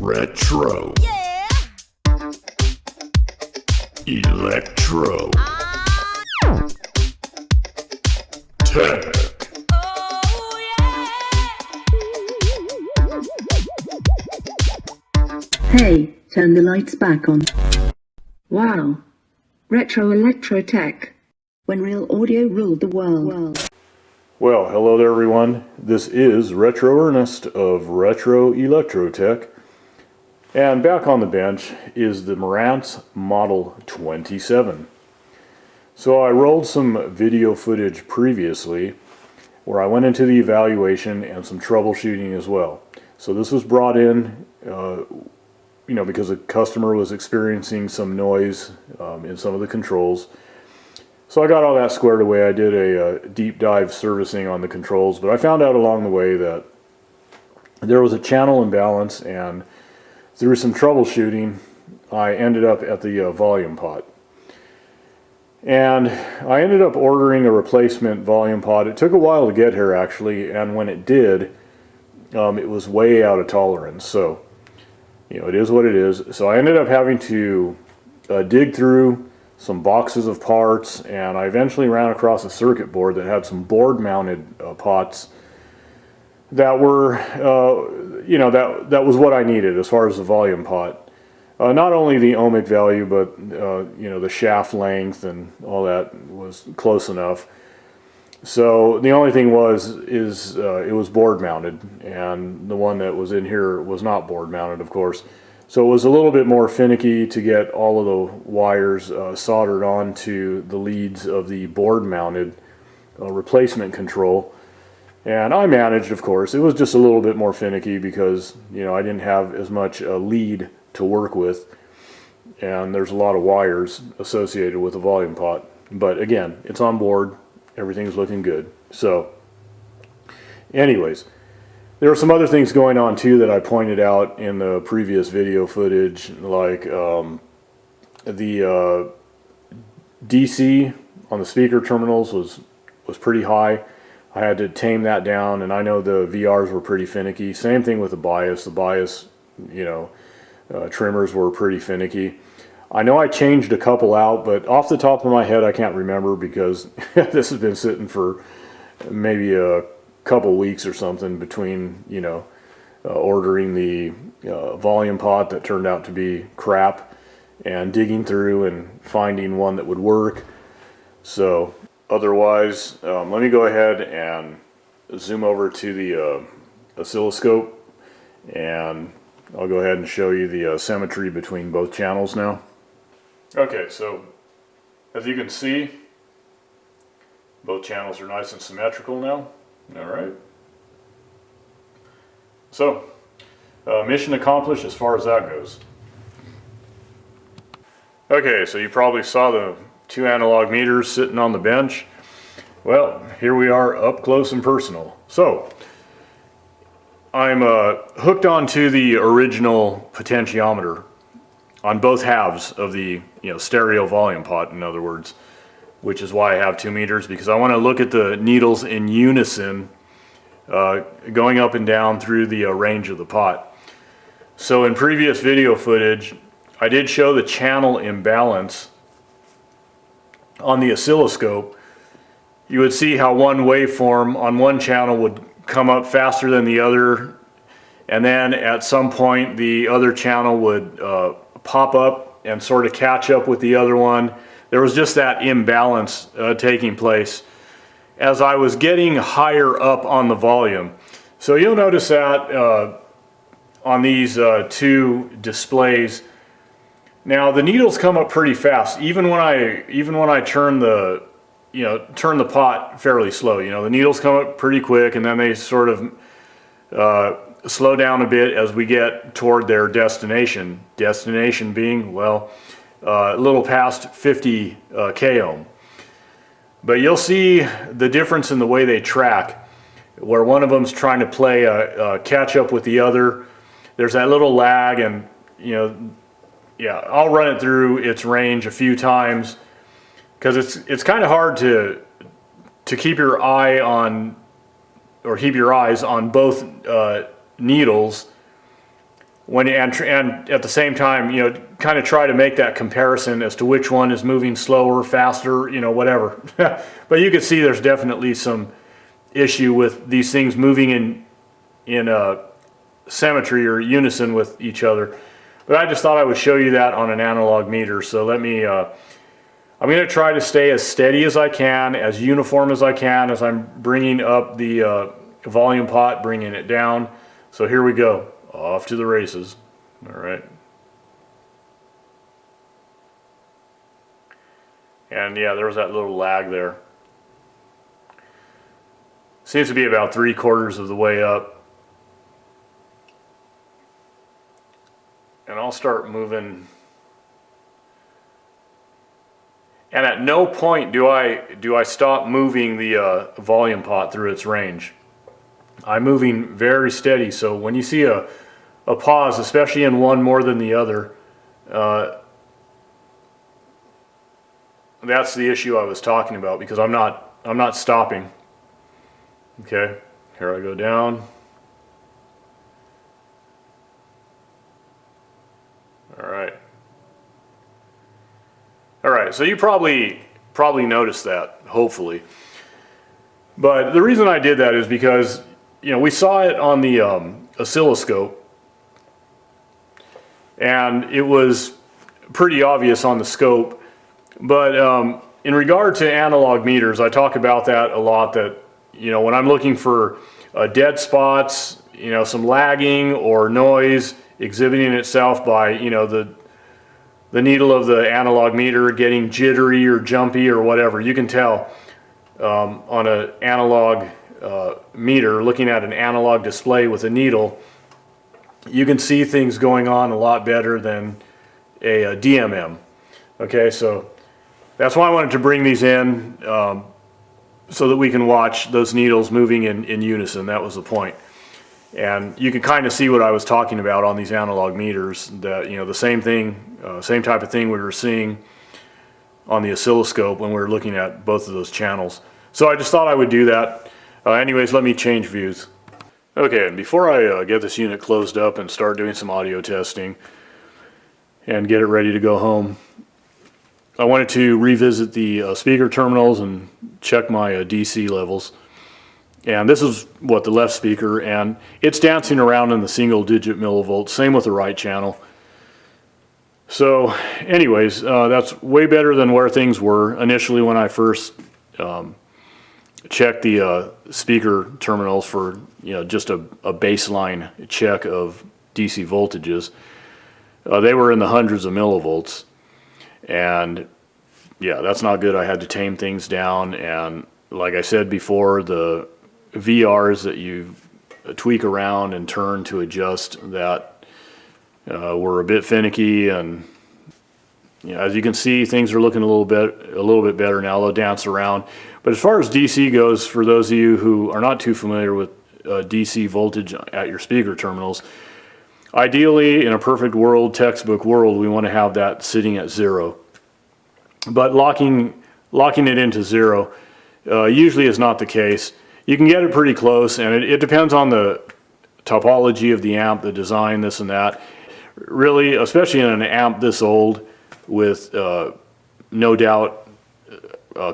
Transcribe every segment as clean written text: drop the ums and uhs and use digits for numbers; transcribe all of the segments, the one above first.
Retro. Yeah. Electro. Tech. Oh yeah. Hey, turn the lights back on. Wow. Retro electro tech. When real audio ruled the world. Well, hello there everyone. This is Retro Ernest of Retro Electro Tech. And back on the bench is the Marantz Model 27. So I rolled some video footage previously where I went into the evaluation and some troubleshooting as well. So this was brought in because a customer was experiencing some noise in some of the controls. So I got all that squared away. I did a deep dive servicing on the controls, but I found out along the way that there was a channel imbalance, and through some troubleshooting I ended up at the volume pot. And I ended up ordering a replacement volume pot. It took a while to get here actually, and when it did, it was way out of tolerance. So, it is what it is. So I ended up having to dig through some boxes of parts, and I eventually ran across a circuit board that had some board mounted pots that were, that was what I needed as far as the volume pot. Not only the ohmic value, but the shaft length and all that was close enough. So the only thing is it was board mounted, and the one that was in here was not board mounted, of course. So it was a little bit more finicky to get all of the wires soldered onto the leads of the board mounted replacement control. And I managed, of course. It was just a little bit more finicky because I didn't have as much lead to work with, and there's a lot of wires associated with the volume pot. But again, it's on board. Everything's looking good. So anyways, there are some other things going on too that I pointed out in the previous video footage, like the DC on the speaker terminals was pretty high. I had to tame that down, and I know the VRs were pretty finicky. Same thing with the bias. The bias, trimmers were pretty finicky. I know I changed a couple out, but off the top of my head I can't remember because this has been sitting for maybe a couple weeks or something between ordering the volume pot that turned out to be crap and digging through and finding one that would work. So otherwise, let me go ahead and zoom over to the oscilloscope, and I'll go ahead and show you the symmetry between both channels now. Okay, so as you can see, both channels are nice and symmetrical now. Alright. So, mission accomplished as far as that goes. Okay, so you probably saw the two analog meters sitting on the bench. Well, here we are up close and personal. So, I'm hooked onto the original potentiometer on both halves of the stereo volume pot, in other words, which is why I have 2 meters, because I want to look at the needles in unison going up and down through the range of the pot. So in previous video footage I did show the channel imbalance on the oscilloscope. You would see how one waveform on one channel would come up faster than the other, and then at some point the other channel would pop up and sort of catch up with the other one. There was just that imbalance taking place as I was getting higher up on the volume. So you'll notice that on these two displays. Now the needles come up pretty fast, even when I turn the pot fairly slow. The needles come up pretty quick, and then they sort of slow down a bit as we get toward their destination. Destination being, well, a little past 50 k ohm. But you'll see the difference in the way they track, where one of them's trying to play a catch up with the other. There's that little lag, and I'll run it through its range a few times because it's kind of hard to keep your eye on, or keep your eyes on both needles and at the same time, kind of try to make that comparison as to which one is moving slower, faster, whatever. But you can see there's definitely some issue with these things moving in symmetry or unison with each other. But I just thought I would show you that on an analog meter. So let me, I'm going to try to stay as steady as I can, as uniform as I can, as I'm bringing up the volume pot, bringing it down. So here we go. Off to the races. All right. And yeah, there was that little lag there. Seems to be about 3/4 of the way up. And I'll start moving. And at no point do I stop moving the volume pot through its range. I'm moving very steady, so when you see a pause, especially in one more than the other, that's the issue I was talking about, because I'm not stopping. Okay, here I go down. All right, so you probably noticed that, hopefully. But the reason I did that is because we saw it on the oscilloscope, and it was pretty obvious on the scope. But in regard to analog meters, I talk about that a lot, that when I'm looking for dead spots, some lagging or noise exhibiting itself by the needle of the analog meter getting jittery or jumpy or whatever, you can tell on an analog meter, looking at an analog display with a needle, you can see things going on a lot better than a DMM. Okay, so that's why I wanted to bring these in, so that we can watch those needles moving in unison. That was the point. And you can kind of see what I was talking about on these analog meters, that the same thing, same type of thing we were seeing on the oscilloscope when we were looking at both of those channels. So I just thought I would do that. Anyways, let me change views. Okay, and before I get this unit closed up and start doing some audio testing and get it ready to go home, I wanted to revisit the speaker terminals and check my DC levels. And this is what the left speaker, and it's dancing around in the single-digit millivolts. Same with the right channel. So, anyways, that's way better than where things were initially when I first checked the speaker terminals for just a baseline check of DC voltages. They were in the hundreds of millivolts, and yeah, that's not good. I had to tame things down, and like I said before, the VRs that you tweak around and turn to adjust that were a bit finicky, and as you can see, things are looking a little bit better now. They'll dance around. But as far as DC goes, for those of you who are not too familiar with DC voltage at your speaker terminals, ideally, in a perfect world, textbook world, we want to have that sitting at 0. But locking it into 0 usually is not the case. You can get it pretty close, and it depends on the topology of the amp, the design, this and that. Really, especially in an amp this old, with no doubt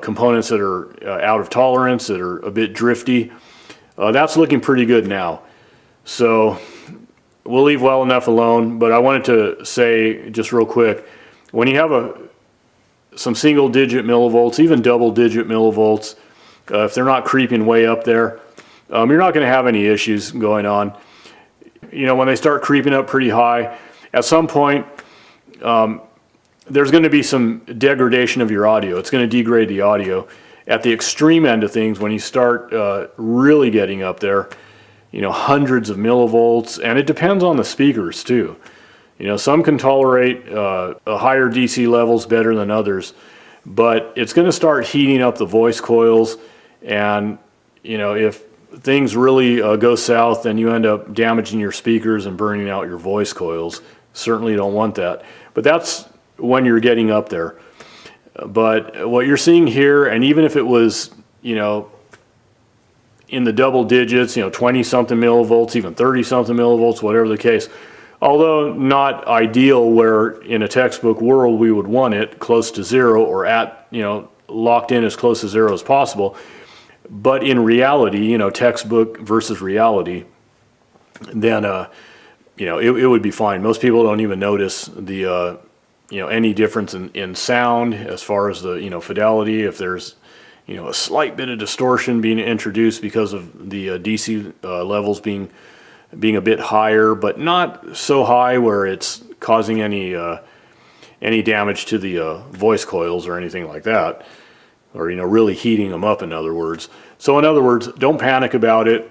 components that are out of tolerance, that are a bit drifty, that's looking pretty good now. So we'll leave well enough alone, but I wanted to say just real quick, when you have some single-digit millivolts, even double-digit millivolts, if they're not creeping way up there, you're not going to have any issues going on. When they start creeping up pretty high, at some point, there's going to be some degradation of your audio. It's going to degrade the audio. At the extreme end of things, when you start really getting up there, hundreds of millivolts, and it depends on the speakers too. Some can tolerate higher DC levels better than others, but it's going to start heating up the voice coils, and if things really go south, then you end up damaging your speakers and burning out your voice coils. Certainly don't want that. But that's when you're getting up there. But what you're seeing here, and even if it was, in the double digits, 20-something millivolts, even 30-something millivolts, whatever the case, although not ideal where in a textbook world we would want it close to zero or at, locked in as close to zero as possible. But in reality, textbook versus reality, then, it would be fine. Most people don't even notice the, any difference in sound as far as the, fidelity. If there's, a slight bit of distortion being introduced because of the DC levels being a bit higher, but not so high where it's causing any damage to the voice coils or anything like that, or really heating them up, in other words. So in other words, don't panic about it.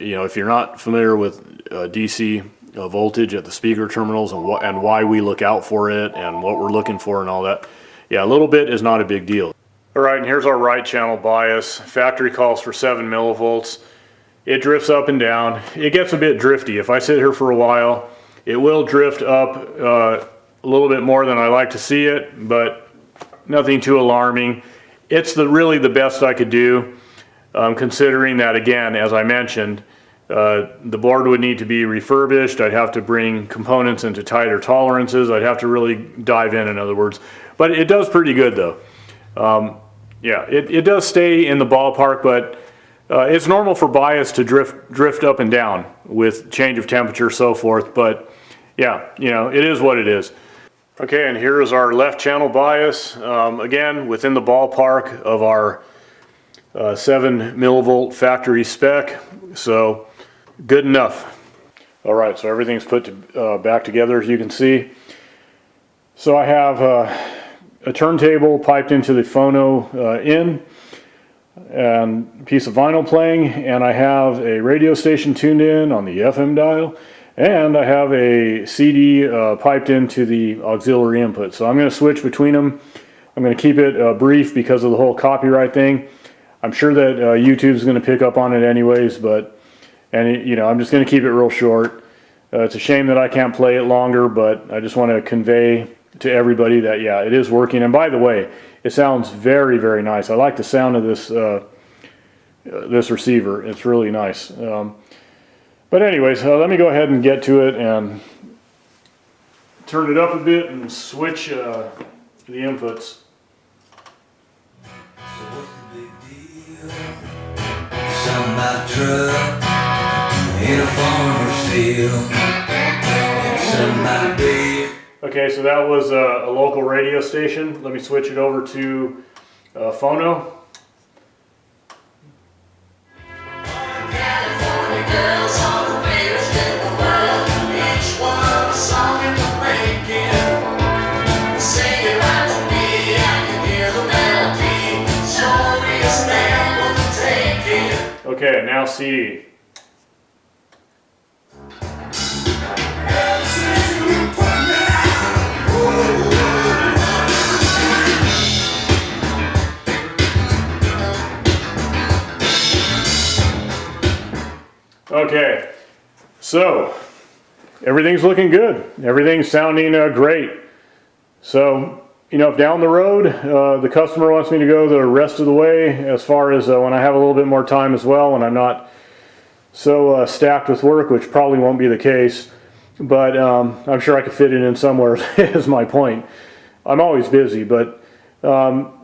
If you're not familiar with DC voltage at the speaker terminals and why we look out for it and what we're looking for and all that, yeah, a little bit is not a big deal. All right, and here's our right channel bias. Factory calls for 7 millivolts. It drifts up and down. It gets a bit drifty. If I sit here for a while, it will drift up a little bit more than I like to see it, but nothing too alarming. It's really the best I could do, considering that, again, as I mentioned, the board would need to be refurbished. I'd have to bring components into tighter tolerances. I'd have to really dive in other words. But it does pretty good, though. Yeah, it does stay in the ballpark, but it's normal for bias to drift up and down with change of temperature, so forth. But yeah, it is what it is. Okay, and here is our left channel bias. Again, within the ballpark of our 7 millivolt factory spec, so good enough. All right, so everything's put back together, as you can see. So I have a turntable piped into the phono in, and a piece of vinyl playing, and I have a radio station tuned in on the FM dial, and I have a CD piped into the auxiliary input. So I'm going to switch between them. I'm going to keep it brief because of the whole copyright thing. I'm sure that YouTube's going to pick up on it anyways, I'm just going to keep it real short. It's a shame that I can't play it longer, but I just want to convey to everybody that, yeah, it is working. And by the way, it sounds very, very nice. I like the sound of this this receiver. It's really nice. But anyways, let me go ahead and get to it and turn it up a bit and switch the inputs. So what's the big deal? Some my truck in a farmer's field. Some my bed. Okay, so that was a local radio station. Let me switch it over to phono. California girls are the greatest in the world. Each one a song in the making. Sing it right to me, I can hear the melody. Glorious man will take it. Okay, now CD. Okay, so everything's looking good. Everything's sounding great. So, if down the road the customer wants me to go the rest of the way, as far as when I have a little bit more time as well, and I'm not so stacked with work, which probably won't be the case, but I'm sure I could fit it in somewhere, is my point. I'm always busy, but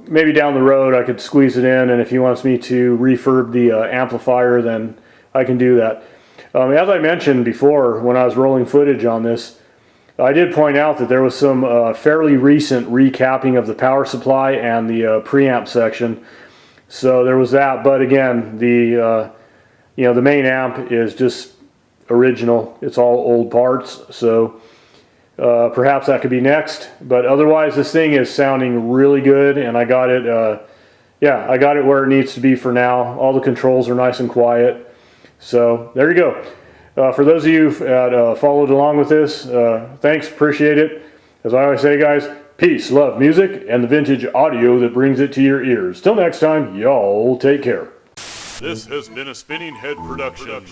maybe down the road I could squeeze it in, and if he wants me to refurb the amplifier, then I can do that. As I mentioned before when I was rolling footage on this, I did point out that there was some fairly recent recapping of the power supply and the preamp section. So there was that, but again, the main amp is just original. It's all old parts, so perhaps that could be next. But otherwise, this thing is sounding really good, and I got it. I got it where it needs to be for now. All the controls are nice and quiet. So there you go. For those of you that followed along with this, thanks, appreciate it. As I always say, guys, peace, love, music, and the vintage audio that brings it to your ears. Till next time, y'all take care. This has been a Spinning Head production.